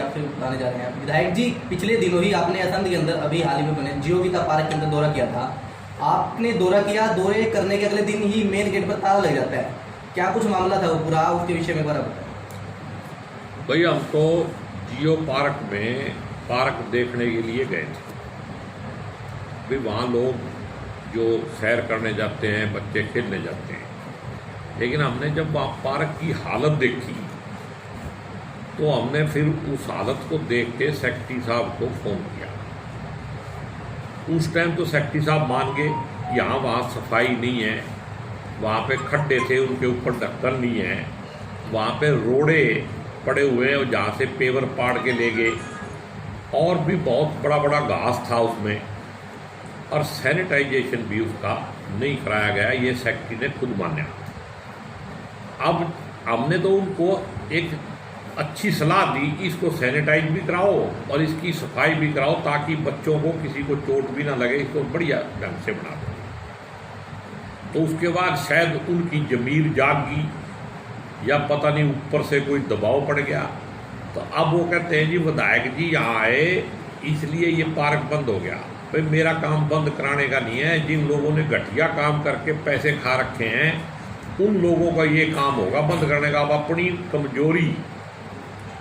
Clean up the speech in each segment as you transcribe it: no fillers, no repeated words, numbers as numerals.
आपसे बताने जा रहे हैं। विधायक जी, पिछले दिनों ही आपने असंध के अंदर अभी हाल ही में बने जियो गीता पार्क के अंदर दौरा किया था। आपने दौरा किया, दौरे करने के अगले दिन ही मेन गेट पर ताला लग जाता है, क्या कुछ मामला था वो पूरा, उसके विषय में बड़ा बताएं। भाई हम तो जियो पार्क में पार्क देखने के लिए गए थे। भाई वहाँ लोग जो सैर करने जाते हैं, बच्चे खेलने जाते हैं, लेकिन हमने जब वहाँ पार्क की हालत देखी तो हमने फिर उस हालत को देख के सेक्रेटरी साहब को फ़ोन किया। उस टाइम तो सेक्रेटरी साहब मान गए, यहाँ वहाँ सफाई नहीं है, वहाँ पे खड्डे थे उनके ऊपर ढक्कन नहीं है, वहाँ पे रोड़े पड़े हुए हैं जहाँ से पेवर पाड़ के ले गए, और भी बहुत बड़ा बड़ा घास था उसमें, और सैनिटाइजेशन भी उसका नहीं कराया गया। ये सेक्रेटरी ने खुद माना। अब हमने तो उनको एक अच्छी सलाह दी कि इसको सैनिटाइज भी कराओ और इसकी सफाई भी कराओ ताकि बच्चों को किसी को चोट भी ना लगे, इसको बढ़िया ढंग से बना दो। तो उसके बाद शायद उनकी जमीर जाग गई या पता नहीं ऊपर से कोई दबाव पड़ गया। तो अब वो कहते हैं जी विधायक जी यहाँ आए इसलिए ये पार्क बंद हो गया। भाई मेरा काम बंद कराने का नहीं है, जिन लोगों ने घटिया काम करके पैसे खा रखे हैं उन लोगों का ये काम होगा बंद करने का। अब अपनी कमजोरी,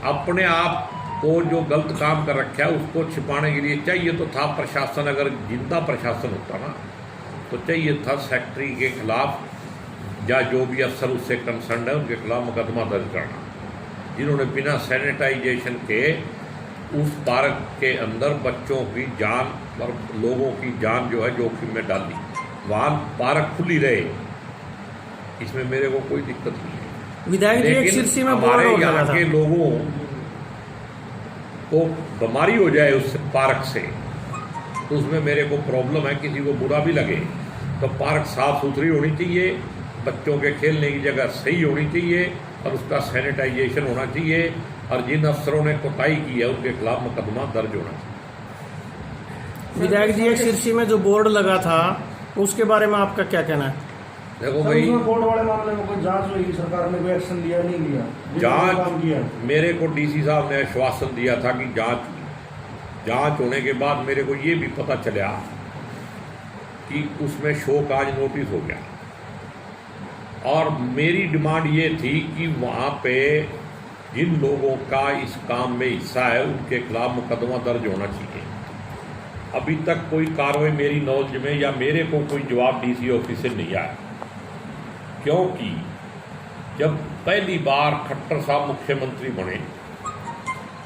अपने आप को जो गलत काम कर रखा है उसको छिपाने के लिए चाहिए तो था प्रशासन, अगर जिंदा प्रशासन होता ना तो चाहिए था सेक्रेटरी के खिलाफ या जो भी अफसर उससे कंसर्न है उनके खिलाफ मुकदमा दर्ज करना, जिन्होंने बिना सैनिटाइजेशन के उस पार्क के अंदर बच्चों की जान और लोगों की जान जो है जोखिम में डाली। वहाँ पार्क खुली रहे, इसमें मेरे को कोई दिक्कत नहीं है। विधायक जी एक शीर्षी में हमारे यहाँ के लोगों को बीमारी हो जाए उस पार्क से तो उसमें मेरे को प्रॉब्लम है। किसी को बुरा भी लगे तो पार्क साफ सुथरी होनी चाहिए, बच्चों के खेलने की जगह सही होनी चाहिए और उसका सैनिटाइजेशन होना चाहिए, और जिन अफसरों ने कोताही की है उनके खिलाफ मुकदमा दर्ज होना चाहिए। विधायक जी एक शीर्षी में जो बोर्ड लगा था उसके बारे में आपका क्या कहना है? देखो भाई, बोर्ड वाले मामले में कोई जांच हुई, सरकार ने कोई एक्शन लिया नहीं लिया? जांच मेरे को डीसी साहब ने आश्वासन दिया था कि जांच होने के बाद मेरे को ये भी पता चला कि उसमें शोकाज नोटिस हो गया, और मेरी डिमांड ये थी कि वहाँ पे जिन लोगों का इस काम में हिस्सा है उनके खिलाफ मुकदमा दर्ज होना चाहिए। अभी तक कोई कार्रवाई मेरी नॉलेज में या मेरे को कोई जवाब डीसी ऑफिस से नहीं आया, क्योंकि जब पहली बार खट्टर साहब मुख्यमंत्री बने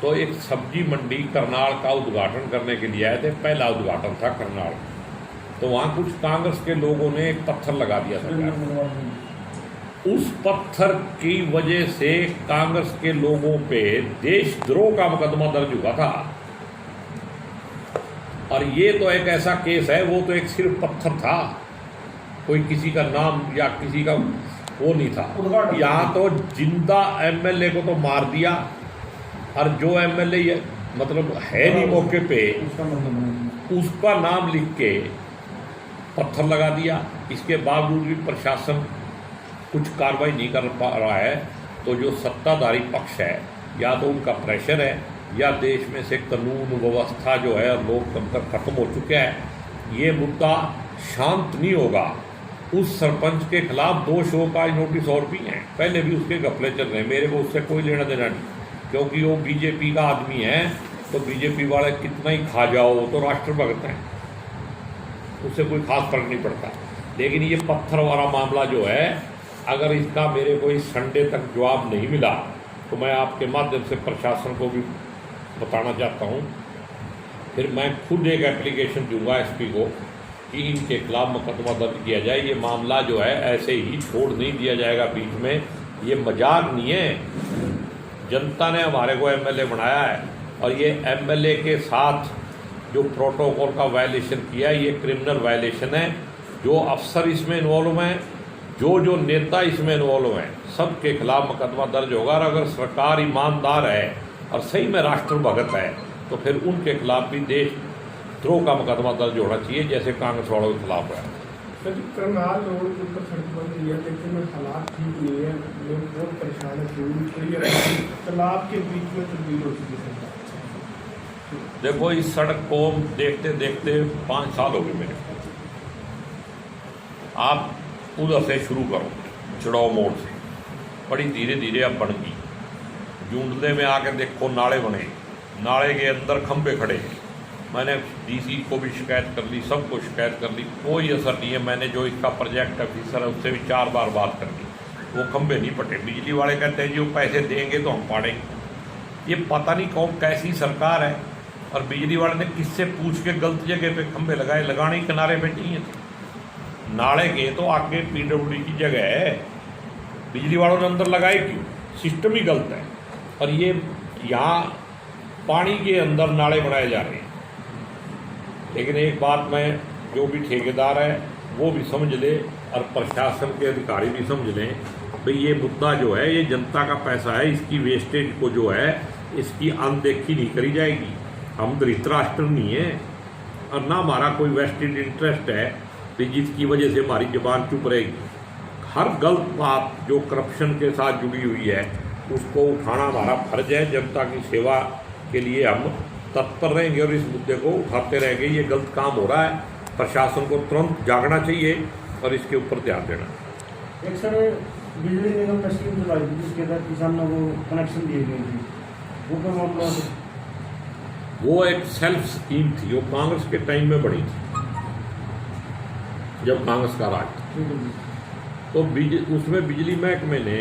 तो एक सब्जी मंडी करनाल का उद्घाटन करने के लिए आए थे। पहला उद्घाटन था करनाल, तो वहाँ कुछ कांग्रेस के लोगों ने एक पत्थर लगा दिया था। उस पत्थर की वजह से कांग्रेस के लोगों पे देशद्रोह का मुकदमा दर्ज हुआ था, और ये तो एक ऐसा केस है, वो तो एक सिर्फ पत्थर था, कोई किसी का नाम या किसी का वो नहीं था। यहाँ तो जिंदा एमएलए को तो मार दिया, और जो एमएलए मतलब है नहीं मौके पे उसका नाम लिख के पत्थर लगा दिया। इसके बावजूद भी प्रशासन कुछ कार्रवाई नहीं कर पा रहा है। तो जो सत्ताधारी पक्ष है, या तो उनका प्रेशर है या देश में से कानून व्यवस्था जो है लोकतंत्र खत्म हो चुका है। ये मुद्दा शांत नहीं होगा। उस सरपंच के खिलाफ 2 शोकाज नोटिस और भी हैं, पहले भी उसके घपले चल रहे हैं। मेरे को उससे कोई लेना देना नहीं, क्योंकि वो बीजेपी का आदमी है। तो बीजेपी वाले कितना ही खा जाओ, वो तो राष्ट्रभक्त हैं, उससे कोई खास फर्क नहीं पड़ता। लेकिन ये पत्थर वाला मामला जो है, अगर इसका मेरे को इस संडे तक जवाब नहीं मिला तो मैं आपके माध्यम से प्रशासन को भी बताना चाहता हूँ। फिर मैं खुद एक एप्लीकेशन दूंगा एसपी को कि इनके खिलाफ मुकदमा दर्ज किया जाए। ये मामला जो है ऐसे ही छोड़ नहीं दिया जाएगा बीच में, ये मजाक नहीं है। जनता ने हमारे को एमएलए बनाया है, और ये एमएलए के साथ जो प्रोटोकॉल का वायलेशन किया है ये क्रिमिनल वायलेशन है। जो अफसर इसमें इन्वॉल्व हैं, जो नेता इसमें इन्वॉल्व हैं, सबके खिलाफ मुकदमा दर्ज होगा। और अगर सरकार ईमानदार है और सही में राष्ट्रभक्त है तो फिर उनके खिलाफ भी देशद्रोह का मुकदमा दर्ज होना चाहिए, जैसे कांग्रेस वालों के खिलाफ है। सर करनाल रोड के ऊपर सड़क बन रही है लेकिन हालात ठीक नहीं है, लोग बहुत परेशान है, जरूर खड़ी तालाब के बीच में तब्दील हो चुकी है। देखो इस सड़क को देखते देखते 5 साल हो गए मेरे को। आप उधर से शुरू करो चढ़ाव मोड़ से, बड़ी धीरे धीरे अब बन गई। जूंडले में आके देखो नाले बने, नाले के अंदर खंबे खड़े हैं। मैंने डीसी को भी शिकायत कर ली, सबको शिकायत कर ली, कोई असर नहीं है। मैंने जो इसका प्रोजेक्ट ऑफिसर है उससे भी 4 बार बात कर ली, वो खंबे नहीं पटे। बिजली वाले कहते हैं जी वो पैसे देंगे तो हम पाड़ेंगे। ये पता नहीं कौन कैसी सरकार है। और बिजली वाले ने किससे पूछ के गलत जगह पे खंबे लगाए, लगाने ही किनारे पे चाहिए थे। नाले के तो आगे पीडब्ल्यूडी की जगह है, बिजली वालों ने अंदर लगाए क्यों? सिस्टम ही गलत है। और ये यहाँ पानी के अंदर नाले बनाए जा रहे हैं। लेकिन एक बात मैं, जो भी ठेकेदार है वो भी समझ ले और प्रशासन के अधिकारी भी समझ लें, भाई ये मुद्दा जो है ये जनता का पैसा है, इसकी वेस्टेज को जो है इसकी अनदेखी नहीं करी जाएगी। हम धृतराष्ट्र नहीं है और ना हमारा कोई वेस्टेड इंटरेस्ट है कि जिसकी वजह से हमारी जुबान चुप रहेगी। हर गलत बात जो करप्शन के साथ जुड़ी हुई है उसको उठाना हमारा फर्ज है। जनता की सेवा के लिए हम तत्पर रहेंगे और इस मुद्दे को उठाते रहेंगे। ये गलत काम हो रहा है, प्रशासन को तुरंत जागना चाहिए और इसके ऊपर ध्यान देना। एक सर बिजली निगम में स्कीम चलाई थी जिसके तहत किसानों को कनेक्शन दिए गए थे, वो क्या मामला है? वो एक सेल्फ स्कीम थी, वो कांग्रेस के टाइम में बनी थी, जब कांग्रेस का राज था। तो उसमें बिजली महकमे ने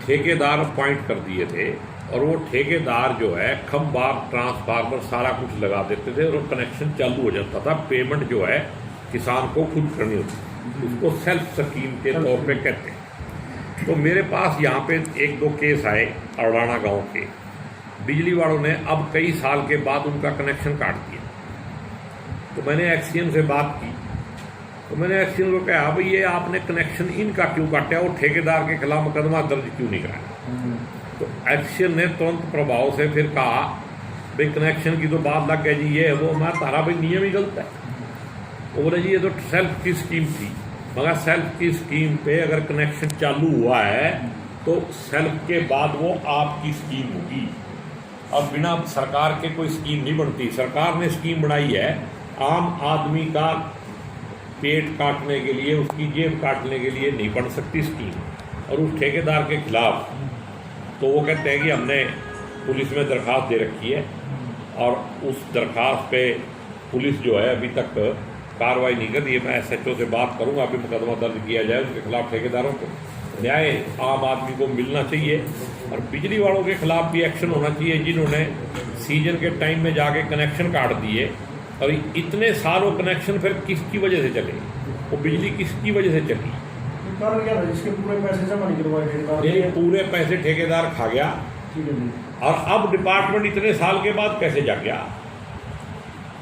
ठेकेदार अपॉइंट कर दिए थे और वो ठेकेदार जो है खंबा ट्रांसफार्मर सारा कुछ लगा देते थे और वो कनेक्शन चालू हो जाता था। पेमेंट जो है किसान को खुद करनी होती है, उसको सेल्फ स्कीम के तौर पे कहते हैं। तो मेरे पास यहाँ पे 1-2 केस आए अड़ाना गांव के। बिजली वालों ने अब कई साल के बाद उनका कनेक्शन काट दिया। तो मैंने एक्सीएम से बात की, तो मैंने एक्सीएम को कहा भाई ये आपने कनेक्शन इनका क्यों काटा और ठेकेदार के खिलाफ मुकदमा दर्ज क्यों नहीं कराया? तो एक्शन ने तुरंत प्रभाव से फिर कहा भाई कनेक्शन की तो बात लग गई जी, ये वो मैं तारा भाई नियम ही गलत है। वो बोले जी ये तो सेल्फ की स्कीम थी, मगर सेल्फ की स्कीम पे अगर कनेक्शन चालू हुआ है तो सेल्फ के बाद वो आपकी स्कीम होगी और बिना सरकार के कोई स्कीम नहीं बनती। सरकार ने स्कीम बनाई है आम आदमी का पेट काटने के लिए, उसकी जेब काटने के लिए नहीं बन सकती स्कीम। और उस ठेकेदार के खिलाफ तो वो कहते हैं कि हमने पुलिस में दरख्वास्त दे रखी है और उस दरख्वास्त पे पुलिस जो है अभी तक कार्रवाई नहीं कर रही है। मैं एसएचओ से बात करूंगा, अभी मुकदमा दर्ज किया जाए उनके खिलाफ। ठेकेदारों को न्याय आम आदमी को मिलना चाहिए और बिजली वालों के खिलाफ भी एक्शन होना चाहिए जिन्होंने सीजन के टाइम में जाके कनेक्शन काट दिए। और इतने साल वो कनेक्शन फिर किसकी वजह से चले, वो बिजली किसकी वजह से चली? कारण क्या था? जिसके पूरे पैसे जमा नहीं करवाए ठेकेदार, पूरे पैसे ठेकेदार खा गया। ठीक है जी। और अब डिपार्टमेंट इतने साल के बाद कैसे जा गया?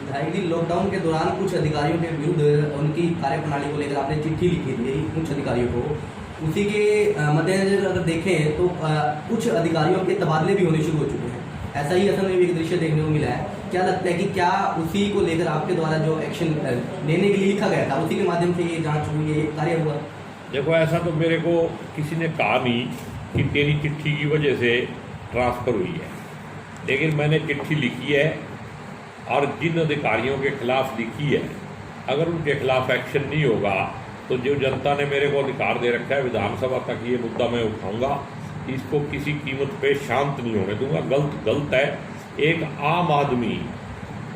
विधायक जी, लॉकडाउन के दौरान कुछ अधिकारियों के विरुद्ध उनकी कार्यप्रणाली को लेकर आपने चिट्ठी लिखी थी कुछ अधिकारियों को। उसी के मद्देनजर अगर देखें तो कुछ अधिकारियों के तबादले भी होने शुरू हो चुके हैं। ऐसा ही असम में भी एक दृश्य देखने को मिला है। क्या लगता है कि क्या उसी को लेकर आपके द्वारा जो एक्शन लेने के लिए लिखा गया था उसी के माध्यम से ये जांच हुई, ये कार्य हुआ? देखो ऐसा तो मेरे को किसी ने कहा नहीं कि तेरी चिट्ठी की वजह से ट्रांसफ़र हुई है, लेकिन मैंने चिट्ठी लिखी है और जिन अधिकारियों के खिलाफ लिखी है अगर उनके खिलाफ एक्शन नहीं होगा तो जो जनता ने मेरे को अधिकार दे रखा है विधानसभा तक ये मुद्दा मैं उठाऊंगा, इसको किसी कीमत पे शांत नहीं होने दूंगा। गलत है। एक आम आदमी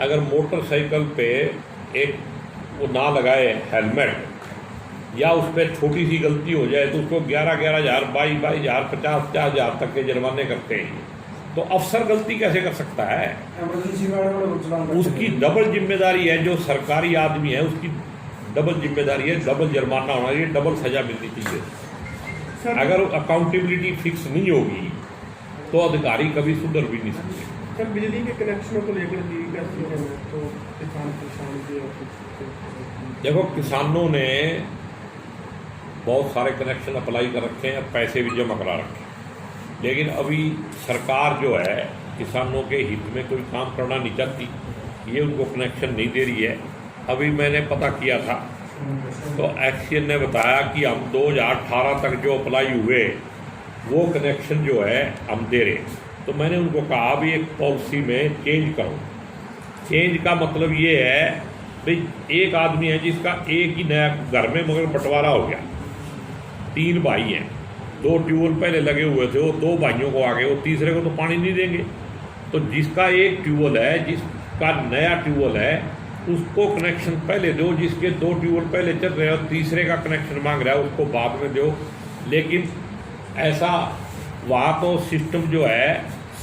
अगर मोटरसाइकिल पे एक वो ना लगाए हेलमेट या उस पर छोटी सी गलती हो जाए तो उसको 11,000, 22,000, 50,000 तक के जुर्माने करते हैं। तो अफसर गलती कैसे कर सकता है? उसकी डबल जिम्मेदारी है। जो सरकारी आदमी है उसकी डबल जिम्मेदारी है, डबल जुर्माना होना चाहिए, डबल सजा मिलनी चाहिए। अगर अकाउंटेबिलिटी फिक्स नहीं होगी तो अधिकारी कभी सुधर भी नहीं सकते। सर बिजली के कनेक्शनों को लेकर तो किसान देखो किसानों ने बहुत सारे कनेक्शन अप्लाई कर रखे हैं, पैसे भी जमा करा रखे हैं, लेकिन अभी सरकार जो है किसानों के हित में कोई काम करना नहीं चाहती, ये उनको कनेक्शन नहीं दे रही है। अभी मैंने पता किया था तो एक्सीएन ने बताया कि हम 2018 तक जो अप्लाई हुए वो कनेक्शन जो है हम दे रहे हैं। तो मैंने उनको कहा भी एक पॉलिसी में चेंज करो। चेंज का मतलब ये है भाई एक आदमी है जिसका एक ही नया घर में मगर बंटवारा हो गया, 3 भाई हैं, 2 ट्यूबवेल पहले लगे हुए थे, वो 2 भाइयों को आगे, वो तीसरे को तो पानी नहीं देंगे। तो जिसका एक ट्यूबवेल है, जिसका नया ट्यूबवेल है, उसको कनेक्शन पहले दो, जिसके 2 ट्यूबवेल पहले चल रहे हैं और तीसरे का कनेक्शन मांग रहा है उसको बाद में दो। लेकिन ऐसा वहाँ तो सिस्टम जो है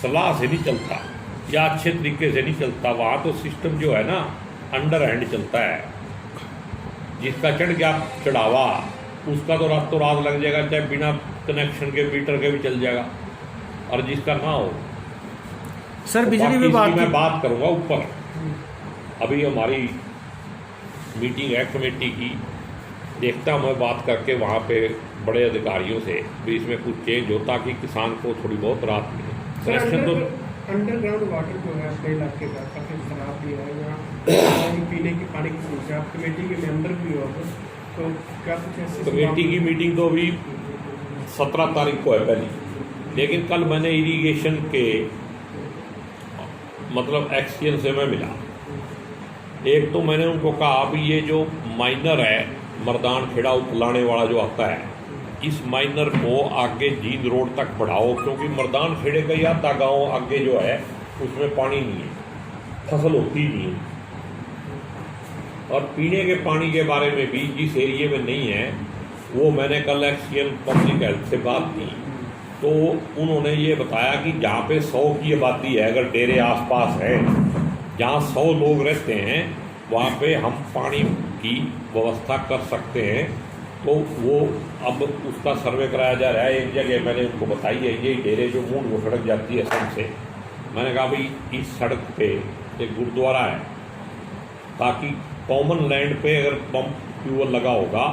सलाह से नहीं चलता या अच्छे तरीके से नहीं चलता, वहाँ तो सिस्टम जो है ना अंडर हैंड चलता है। जिसका चढ़ गया चढ़ावा उसका तो रातों रात लग जाएगा, चाहे बिना कनेक्शन के मीटर के भी चल जाएगा, और जिसका ना हो। सर तो बिजली विभाग मैं बात करूँगा ऊपर। अभी हमारी मीटिंग है कमेटी की, देखता हूँ मैं बात करके वहाँ पे बड़े अधिकारियों से भी इसमें कुछ चेंज हो ताकि किसान को थोड़ी बहुत राहत मिले। कनेक्शन तो अंडरग्राउंड वाटर जो है अपने इलाके का काफ़ी खराब भी है, यहाँ पीने की पानी की समस्या। आप कमेटी के मेंबर भी हो तो क्या कुछ ऐसे कमेटी की मीटिंग तो अभी 17 तारीख को है पहली, लेकिन कल मैंने इरिगेशन के मतलब एक्सचेंज से मैं मिला। एक तो मैंने उनको कहा भी ये जो माइनर है मर्दान खेड़ा उतलाने वाला जो आता है, इस माइनर को आगे जींद रोड तक बढ़ाओ, क्योंकि मर्दान खेड़े का ही आधा गाँव आगे जो है उसमें पानी नहीं है, फसल होती नहीं है। और पीने के पानी के बारे में भी जिस एरिए में नहीं है, वो मैंने कल एक्सीएन पब्लिक हेल्थ से बात की तो उन्होंने ये बताया कि जहाँ पे 100 की आबादी है, अगर डेरे आसपास है जहाँ 100 लोग रहते हैं, वहाँ पे हम पानी की व्यवस्था कर सकते हैं। तो वो अब उसका सर्वे कराया जा रहा है। एक जगह मैंने उनको बताई है, ये डेरे जो मूड वो सड़क जाती है सन से, मैंने कहा भाई इस सड़क पे एक गुरुद्वारा है, ताकि कॉमन लैंड पे अगर पंप ट्यूबवेल लगा होगा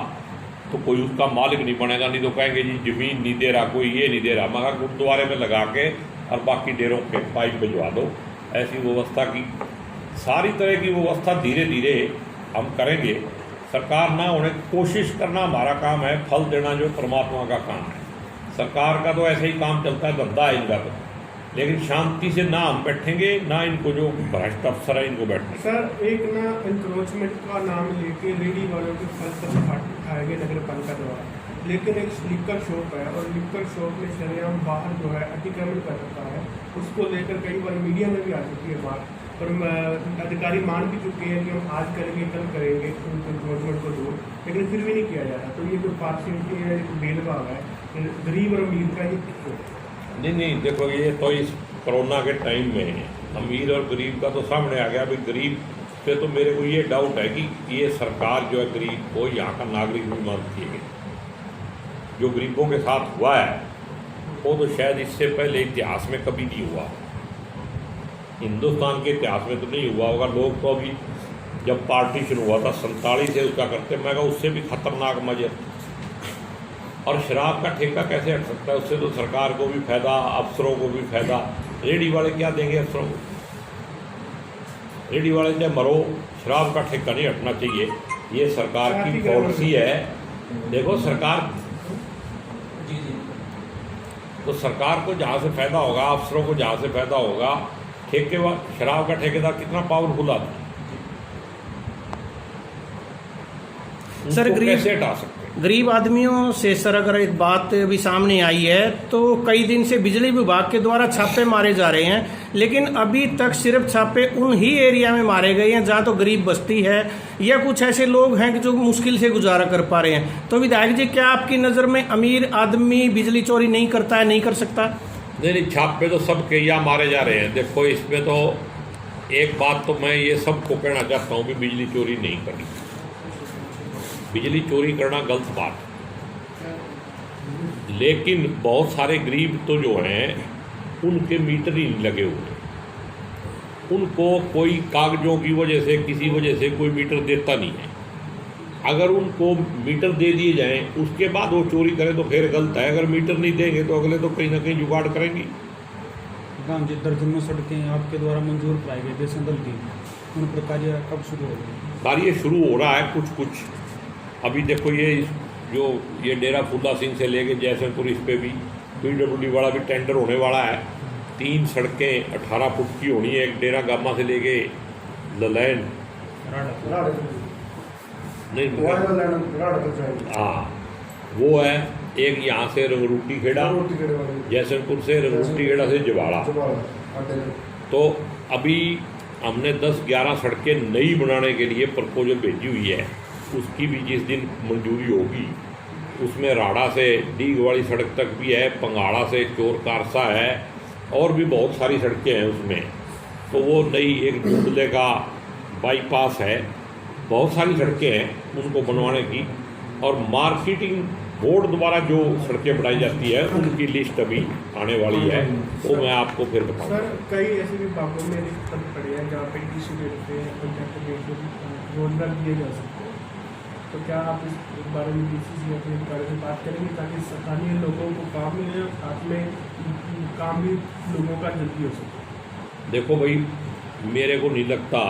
तो कोई उसका मालिक नहीं बनेगा, नहीं तो कहेंगे जी ज़मीन नहीं दे रहा, कोई ये नहीं दे रहा। मगर गुरुद्वारे में लगा के और बाकी डेरों के पाइप भिजवा दो। ऐसी व्यवस्था की सारी तरह की व्यवस्था धीरे धीरे हम करेंगे। सरकार ना होने की कोशिश करना हमारा काम है, फल देना जो परमात्मा का काम है। सरकार का तो ऐसे ही काम चलता है, धंधा है इनका तो, लेकिन शांति से ना हम बैठेंगे ना इनको जो भ्रष्ट अफसर है इनको बैठने। सर एक ना इंक्रोचमेंट का नाम लेके रेडी वालों के फल सब उठाए गए नगर पालिका द्वारा, लेकिन एक लिक्कर शॉप है और लिक्कर शॉप में शरेआम बाहर जो है अतिक्रमण कर रखा है। उसको लेकर कई बार मीडिया में भी आ चुकी है बात, और अधिकारी मान भी चुके हैं कि हम आज करेंगे कल करेंगे इंक्रोचमेंट को दूर, लेकिन फिर भी नहीं किया जा रहा। तो ये जो पार्शियलिटी है, भेदभाव है गरीब और अमीर का, ये नहीं देखो, ये तो इस कोरोना के टाइम में अमीर और गरीब का तो सामने आ गया। अभी गरीब पे तो मेरे को ये डाउट है कि ये सरकार जो है गरीब को यहाँ का नागरिक भी मानती है। जो गरीबों के साथ हुआ है वो तो शायद इससे पहले इतिहास में कभी नहीं हुआ, हिंदुस्तान के इतिहास में तो नहीं हुआ होगा। लोग तो अभी जब पार्टीशन हुआ था 47 से उसका करते, मैं कहा उससे भी खतरनाक मजे। और शराब का ठेका कैसे हट सकता है? उससे तो सरकार को भी फायदा, अफसरों को भी फायदा। रेडी वाले क्या देंगे अफसरों को? रेडी वाले चाहे मरो, शराब का ठेका नहीं हटना चाहिए। ये सरकार की पॉलिसी है। देखो सरकार तो सरकार को जहाँ से फायदा होगा, अफसरों को जहाँ से फायदा होगा, शराब का ठेकेदार कितना पावरफुल आदमी, सर कैसे हटा सकते? गरीब आदमियों से सर अगर एक बात अभी सामने आई है तो कई दिन से बिजली विभाग के द्वारा छापे मारे जा रहे हैं, लेकिन अभी तक सिर्फ छापे उन ही एरिया में मारे गए हैं जहां तो गरीब बस्ती है या कुछ ऐसे लोग हैं कि जो मुश्किल से गुजारा कर पा रहे हैं। तो विधायक जी, क्या आपकी नज़र में अमीर आदमी बिजली चोरी नहीं करता है, नहीं कर सकता? नहीं, छापे तो सब के यहाँ मारे जा रहे हैं। देखो इसमें तो एक बात तो मैं ये सबको कहना चाहता हूँ कि बिजली चोरी नहीं करनी। बिजली चोरी करना गलत बात, लेकिन बहुत सारे गरीब तो जो हैं उनके मीटर ही नहीं लगे हुए, उनको कोई कागजों की वजह से किसी वजह से कोई मीटर देता नहीं है। अगर उनको मीटर दे दिए जाएं उसके बाद वो चोरी करें तो फिर गलत है। अगर मीटर नहीं देंगे तो अगले तो कहीं ना कहीं जुगाड़ करेंगे। गाँव जी दर्जनों सड़कें आपके द्वारा मंजूर कराई गई देश दल की, उन पर कार्य कब शुरू होगा? कार्य शुरू हो रहा है, कुछ अभी देखो ये डेरा फूला सिंह से लेके जयसिंहपुर, इस पे भी PWD वाला भी टेंडर होने वाला है। 3 सड़कें 18 फुट की होनी है। एक डेरा गामा से लेके ललैन नहीं, हाँ वो है। एक यहाँ से रंगरूटी खेड़ा, जयसिंहपुर से रंगरूटी खेड़ा से जवाड़ा। तो अभी हमने 10-11 सड़कें नई बनाने के लिए प्रपोजल भेजी हुई है। उसकी भी जिस दिन मंजूरी होगी, उसमें राड़ा से डीग वाली सड़क तक भी है, पंगाड़ा से चोर कारसा है, और भी बहुत सारी सड़कें हैं उसमें। तो वो नई एक झुंडले का बाईपास है, बहुत सारी सड़कें हैं उनको बनवाने की। और मार्केटिंग बोर्ड द्वारा जो सड़कें बनाई जाती है उनकी लिस्ट अभी आने वाली है, वो मैं आपको फिर बताऊँगा। सर कई ऐसे विभागों में दिक्कत पड़ी है जहाँ पे किसी रेट पे पंचायत रेट पे रोजगार दिए जा सकते हैं, तो क्या आप इस बारे में DCC या फिर बारे में बात करेंगे ताकि स्थानीय लोगों को काम मिले और साथ में काम भी लोगों का जल्दी हो सके? देखो भाई, मेरे को नहीं लगता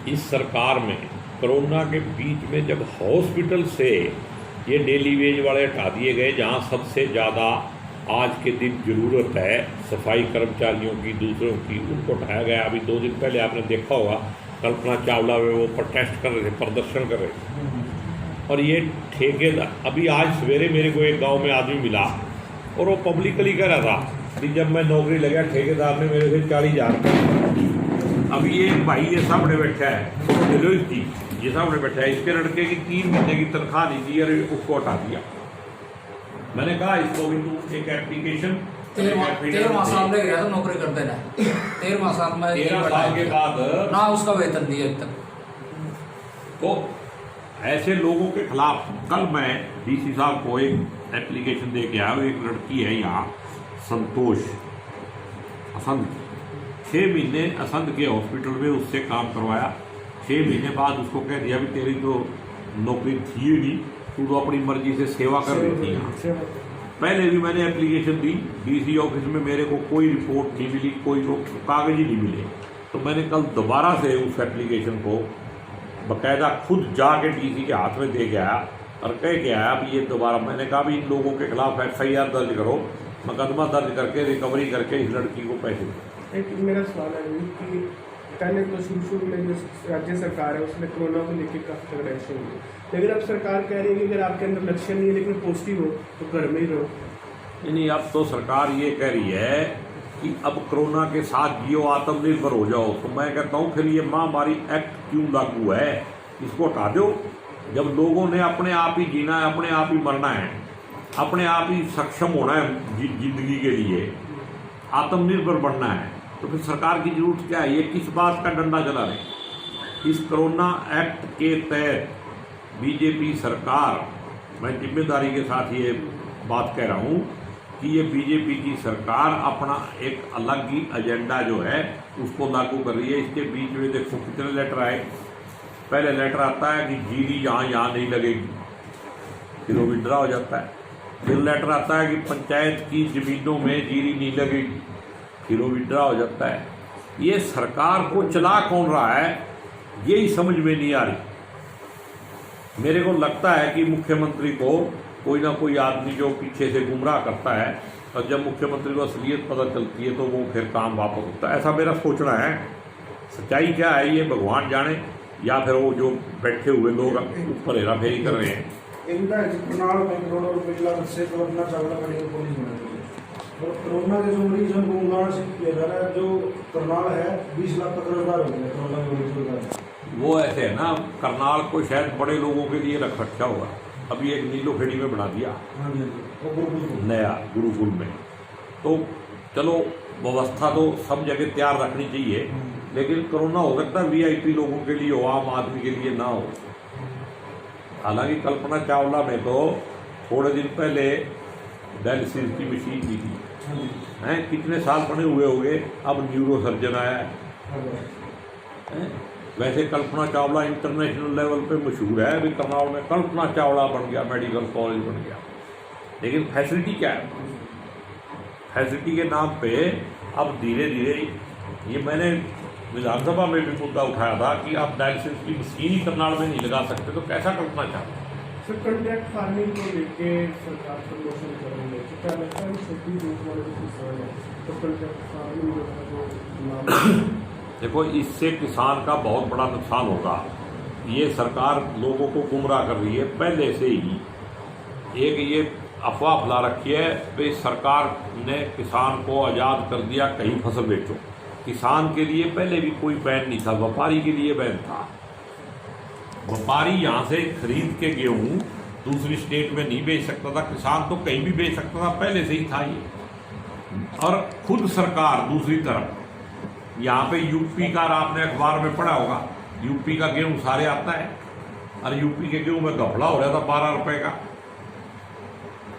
इस सरकार में कोरोना के बीच में जब हॉस्पिटल से ये डेली वेज वाले हटा दिए गए, जहाँ सबसे ज़्यादा आज के दिन ज़रूरत है सफाई कर्मचारियों की, दूसरों की, उनको हटाया गया। अभी 2 दिन पहले आपने देखा होगा कल्पना चावला में वो प्रोटेस्ट कर रहे थे, प्रदर्शन कर रहे थे। और ये ठेकेदार, अभी आज सवेरे मेरे को एक गांव में आदमी मिला और वो पब्लिकली कह रहा था कि जब मैं नौकरी लगा ठेकेदार ने मेरे से 40,000। अभी ये भाई ये सामने बैठा है डिलोइट की, ये सामने बैठा है, इसके लड़के की 3 महीने की तनख्वाह नहीं दी और उसको हटा दिया। मैंने कहा इसको भी तू एक एप्लीकेशन 13 साल में गया तो नौकरी करते ना 13 साल में 13 साल के बाद ना उसका वेतन दिया अब तक। तो ऐसे लोगों के खिलाफ कल मैं DC साहब को एक एप्लीकेशन दे के आया। एक लड़की है यहाँ संतोष असंध, 6 महीने असंध के हॉस्पिटल में उससे काम करवाया। 6 महीने बाद उसको कह दिया भी तेरी तो नौकरी थी ही नहीं, तू तो अपनी मर्जी से सेवा कर रही थी यहाँ। पहले भी मैंने एप्लीकेशन दी DC ऑफिस में, मेरे को कोई रिपोर्ट नहीं मिली, कोई कागज ही नहीं मिले। तो मैंने कल दोबारा से उस एप्लीकेशन को बाकायदा खुद जाके DC के हाथ में दे के आया और कह के आया भी ये दोबारा। मैंने कहा भी इन लोगों के खिलाफ FIR दर्ज करो, मुकदमा दर्ज करके रिकवरी करके इस लड़की को पैसे दो। एक मेरा सवाल है कि पहले तो शुरू में जो राज्य सरकार है उसने कोरोना को लेकर काफी तगड़ा एक्शन लिया, लेकिन अब सरकार कह रही है कि अगर आपके अंदर लक्षण नहीं है लेकिन पॉजिटिव हो तो घर में ही रहो। नहीं, अब तो सरकार ये कह रही है कि अब कोरोना के साथ जियो, आत्मनिर्भर हो जाओ। तो मैं कहता हूँ फिर ये महामारी एक्ट क्यों लागू है, इसको हटा दो। जब लोगों ने अपने आप ही जीना है, अपने आप ही मरना है, अपने आप ही सक्षम होना है जिंदगी के लिए, आत्मनिर्भर बनना है, तो फिर सरकार की जरूरत क्या है? ये किस बात का डंडा चला रहे? इस कोरोना एक्ट के तहत बीजेपी सरकार, मैं जिम्मेदारी के साथ ये बात कह रहा हूँ कि ये बीजेपी की सरकार अपना एक अलग ही एजेंडा जो है उसको लागू कर रही है। इसके बीच में देखो कितने लेटर आए। पहले लेटर आता है कि जीरी यहाँ नहीं लगेगी, फिर वो विड्रा हो जाता है। फिर लेटर आता है कि पंचायत की ज़मीनों में जीरी नहीं लगेगी, फिर वो विड्रा हो जाता है। ये सरकार को चला कौन रहा है, यही समझ में नहीं आ रही। मेरे को लगता है कि मुख्यमंत्री को कोई ना कोई आदमी जो पीछे से गुमराह करता है, और जब मुख्यमंत्री को असलियत पता चलती है तो वो फिर काम वापस होता है, ऐसा मेरा सोचना है। सच्चाई क्या है ये भगवान जाने, या फिर वो जो बैठे हुए लोग ऊपर हेरा फेरी कर रहे हैं। कोरोना के जो मरीज उनको उदाहरण से किया जा रहा है, जो करनाल है 20 लाख तक रोजगार हो गया कोरोना के मरीज। वो ऐसे है ना, करनाल को शायद बड़े लोगों के लिए रख रखा होगा, अभी एक नीलोखेड़ी में बना दिया नया गुरुकुल में। तो चलो व्यवस्था तो सब जगह तैयार रखनी चाहिए, लेकिन कोरोना हो सकता है VIP लोगों के लिए हो, आम आदमी के लिए ना हो। हालांकि कल्पना चावला में तो थोड़े दिन पहले डायलिसिस की मशीन दी थी, हैं कितने साल बने हुए हो गए, अब न्यूरो सर्जन आया है। वैसे कल्पना चावला इंटरनेशनल लेवल पे मशहूर है, अभी करनाल में कल्पना चावला बन गया, मेडिकल कॉलेज बन गया, लेकिन फैसिलिटी क्या है? फैसिलिटी के नाम पे अब धीरे धीरे, ये मैंने विधानसभा में भी मुद्दा उठाया था कि आप डायलिसिस की मशीन ही करनाल में नहीं लगा सकते, तो कैसा Kalpana Chawla? Sir contract farming को लेके सरकार प्रमोशन कर रही है, तो क्या लगता है खेती रोक वाले की किसान है तो कॉन्ट्रैक्ट फार्मिंग जो है वो नाम देखो, इससे किसान का बहुत बड़ा नुकसान होगा। ये सरकार लोगों को गुमराह कर रही है पहले से ही। एक ये अफवाह फैला रखी है कि सरकार ने किसान को आज़ाद कर दिया, कहीं फसल बेचो। किसान के लिए पहले भी कोई बैन नहीं था, व्यापारी के लिए बैन था। व्यापारी यहाँ से खरीद के गेहूँ दूसरी स्टेट में नहीं बेच सकता था, किसान तो कहीं भी बेच सकता था, पहले से ही था ये। और खुद सरकार दूसरी तरफ यहाँ पे यूपी का, आपने अखबार में पढ़ा होगा, यूपी का गेहूँ सारे आता है और यूपी के गेहूँ में घपला हो रहा था 12 रुपए का,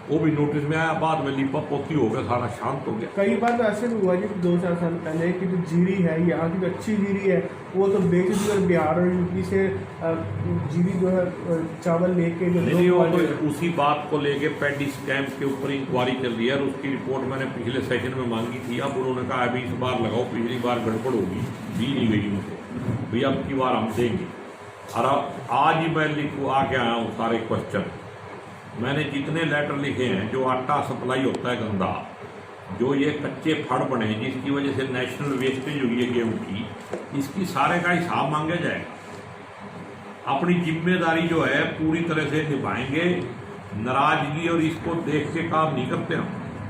वो भी नोटिस में आया, बाद में लीपा पोती हो गया, सारा शांत हो गया। कई बार तो ऐसे भी हुआ जी 2-4 साल पहले कि जो जीरी है यहाँ की जो अच्छी जीरी है वो तो बेच दी और बिहार और यूपी से जीरी जो है चावल लेके जो नहीं, वो तो उसी बात को लेके पैडी स्कैम के ऊपर इंक्वायरी चल रही है और उसकी रिपोर्ट मैंने पिछले सेशन में मांगी थी। अब उन्होंने कहा अभी इस बार लगाओ, पिछली बार गड़बड़ होगी, दी नहीं गई उनको, भैया अब की बार हम देंगे। और आज ही मैं आके आया हूँ सारे क्वेश्चन, मैंने जितने लेटर लिखे हैं, जो आटा सप्लाई होता है गंदा, जो ये कच्चे फड़ बने जिसकी वजह से नेशनल वेस्टेज हुई है गेहूँ की, इसकी सारे का हिसाब मांगा जाएगा। अपनी जिम्मेदारी जो है पूरी तरह से निभाएंगे। नाराजगी और इसको देख के काम नहीं करते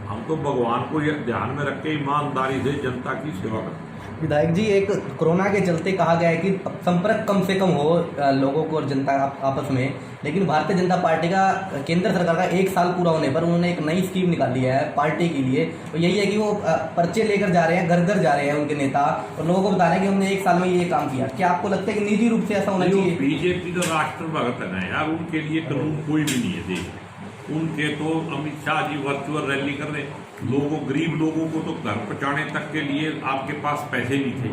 हम तो भगवान को ये ध्यान में रख के ईमानदारी से जनता की सेवा करते हैं। विधायक जी, एक कोरोना के चलते कहा गया है कि संपर्क कम से कम हो लोगों को और जनता आपस में, लेकिन भारतीय जनता पार्टी का केंद्र सरकार का 1 साल पूरा होने पर उन्होंने एक नई स्कीम निकाली है पार्टी के लिए, तो यही है कि वो पर्चे लेकर जा रहे हैं, घर घर जा रहे हैं उनके नेता और लोगों को बता रहे हैं कि हमने 1 साल में ये काम किया। क्या आपको लगता है कि निजी रूप से ऐसा होना चाहिए? बीजेपी तो राष्ट्रभक्त है ना यार, उनके लिए कानून कोई भी नहीं है देश में। उनके तो अमित शाह जी वर्चुअल रैली कर रहे, लोगों गरीब लोगों को तो घर पहुँचाने तक के लिए आपके पास पैसे नहीं थे,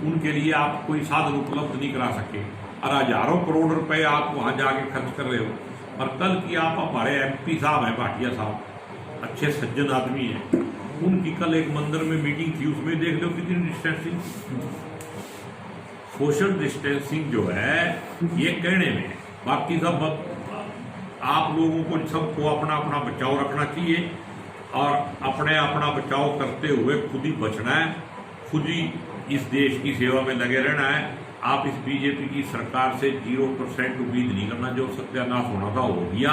उनके लिए आप कोई साधन उपलब्ध नहीं करा सके और हजारों करोड़ रुपए आप वहाँ जाके खर्च कर रहे हो। और कल की आप हमारे MP साहब हैं, भाटिया साहब, अच्छे सज्जन आदमी हैं, उनकी कल एक मंदिर में मीटिंग थी, उसमें देख लो कितनी डिस्टेंसिंग, सोशल डिस्टेंसिंग जो है ये कहने में। बाकी सब आप लोगों को सबको अपना अपना बचाव रखना चाहिए और अपना बचाव करते हुए खुद ही बचना है, खुद ही इस देश की सेवा में लगे रहना है। आप इस बीजेपी की सरकार से 0% उम्मीद नहीं करना, जो सत्यानाश होना था हो गया,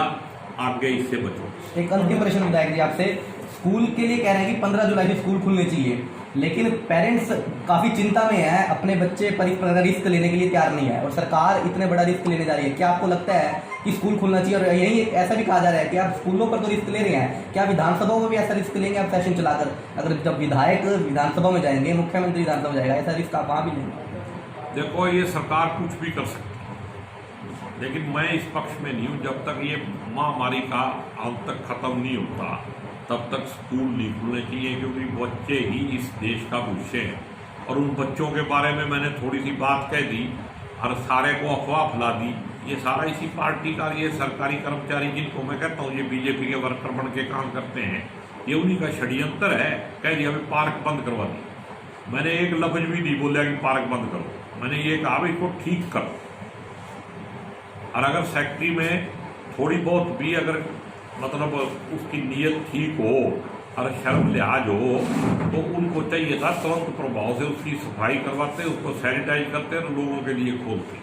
आगे इससे बचो। एक अंतिम प्रश्न विधायक जी आपसे, स्कूल के लिए कह रहे हैं कि 15 जुलाई से स्कूल खुलने चाहिए, लेकिन पेरेंट्स काफ़ी चिंता में है, अपने बच्चे रिस्क लेने के लिए तैयार नहीं है और सरकार इतने बड़ा रिस्क लेने जा रही है। क्या आपको लगता है कि स्कूल खुलना चाहिए? और यही ऐसा भी कहा जा रहा है कि आप स्कूलों पर तो रिस्क ले रहे हैं, क्या विधानसभाओं में भी ऐसा रिस्क लेंगे आप सेशन चलाकर? अगर जब विधायक विधानसभा में जाएंगे, मुख्यमंत्री विधानसभा में जाएगा, ऐसा रिस्क आप वहाँ भी लेंगे? देखो, ये सरकार कुछ भी कर सकती है, लेकिन मैं इस पक्ष में नहीं हूँ। जब तक ये महामारी का अंत तक खत्म नहीं होता तब तक स्कूल नहीं खुलने चाहिए, क्योंकि बच्चे ही इस देश का भविष्य है। और उन बच्चों के बारे में मैंने थोड़ी सी बात कह दी और सारे को अफवाह फैला दी, ये सारा इसी पार्टी का, ये सरकारी कर्मचारी जिनको मैं कहता हूँ ये बीजेपी के वर्कर बन के काम करते हैं, ये उन्हीं का षड्यंत्र है। कह दिया अभी पार्क बंद करवा दी, मैंने एक लफ्ज भी नहीं बोला कि पार्क बंद करो, मैंने ये कहा भाई इसको ठीक करो। और अगर सेक्रेटरी में थोड़ी बहुत भी अगर मतलब उसकी नीयत ठीक हो और शर्म लिहाज हो तो उनको चाहिए था तुरंत प्रभाव से उसकी सफाई करवाते, उसको सैनिटाइज करते और लोगों के लिए खोलते।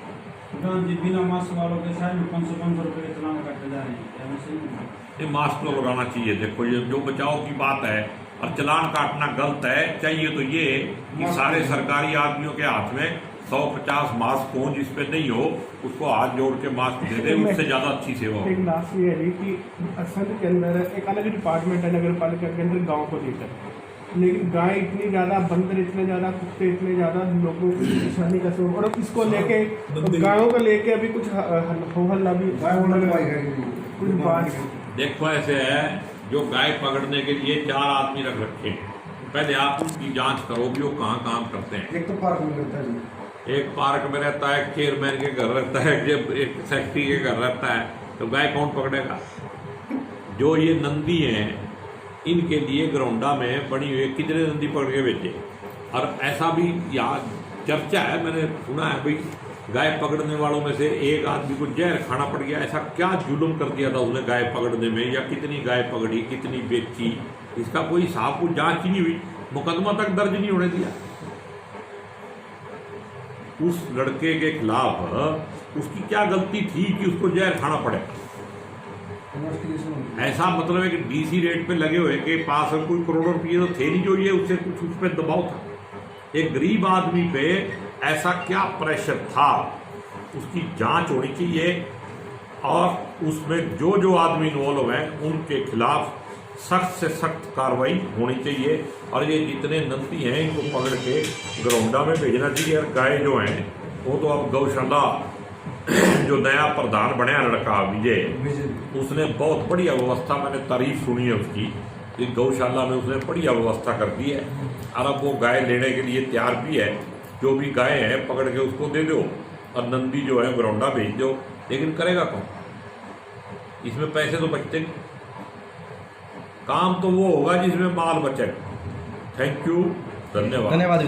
प्रधान जी, बिना मास्क वालों के साथ 500 रुपये के चलान काटे जा रहे हैं, ये मास्क तो लगाना चाहिए। देखो, ये जो बचाव की बात है और चलान काटना गलत है। चाहिए तो ये कि सारे सरकारी आदमियों के हाथ में 150 मास्क हो, जिस पे नहीं हो उसको हाथ जोड़ के मास्क दे दे, उससे ज्यादा अच्छी सेवा हो। एक लास्ट ये है कि असंध के अंदर एक अलग डिपार्टमेंट है नगर पालिका के अंदर गाँव को लेकर, लेकिन गाय इतनी ज़्यादा, बंदर इतने ज़्यादा, कुत्ते इतने ज़्यादा, लोगों की परेशानी का स्वरूप, और इसको लेके गायों को लेके अभी कुछ हो हल्ला भी कुछ बात। देखो, ऐसे है, जो गाय पकड़ने के लिए 4 आदमी रख रखे हैं, पहले आप उनकी जांच करो भी वो कहाँ काम करते हैं। एक तो पार्क में रहता है, एक पार्क में रहता है, चेयरमैन के घर रहता है, जब एक सेक्रेटरी के घर रहता है, तो गाय कौन पकड़ेगा? जो ये नंदी हैं, इनके लिए ग्राउंडा में बनी हुई कितने नंदी पकड़ के बेचे। और ऐसा भी यहाँ चर्चा है, मैंने सुना है भाई गाय पकड़ने वालों में से एक आदमी को जहर खाना पड़ गया। ऐसा क्या जुल्म कर दिया था उसने गाय पकड़ने में, या कितनी गाय पकड़ी, कितनी बेची, इसका कोई हिसाब, कोई जांच ही नहीं हुई, मुकदमा तक दर्ज नहीं होने दिया। उस लड़के के खिलाफ उसकी क्या गलती थी कि उसको जहर खाना पड़े? ऐसा मतलब है कि डीसी रेट पे लगे हुए के पास कोई करोड़ों रुपये तो थे नहीं जो ये उससे कुछ उस पर दबाव था। एक गरीब आदमी पे ऐसा क्या प्रेशर था, उसकी जांच होनी चाहिए और उसमें जो जो आदमी इन्वॉल्व हैं उनके खिलाफ सख्त से सख्त कार्रवाई होनी चाहिए। और ये जितने नंदी हैं इनको पकड़ के ग्राउंडा में भेजना चाहिए। और गाय जो हैं वो तो अब गौशाला जो नया प्रधान बनया लड़का विजय, उसने बहुत बढ़िया व्यवस्था, मैंने तारीफ सुनी है उसकी, कि गौशाला में उसने बढ़िया व्यवस्था कर दी है। और अब वो गाय लेने के लिए तैयार भी है। जो भी गाय है पकड़ के उसको दे दो और नंदी जो है ग्राउंडा भेज दो। लेकिन करेगा कौन? इसमें पैसे तो बचते नहीं। काम तो वो होगा जिसमें माल बचे। थैंक यू, धन्यवाद। धन्यवाद।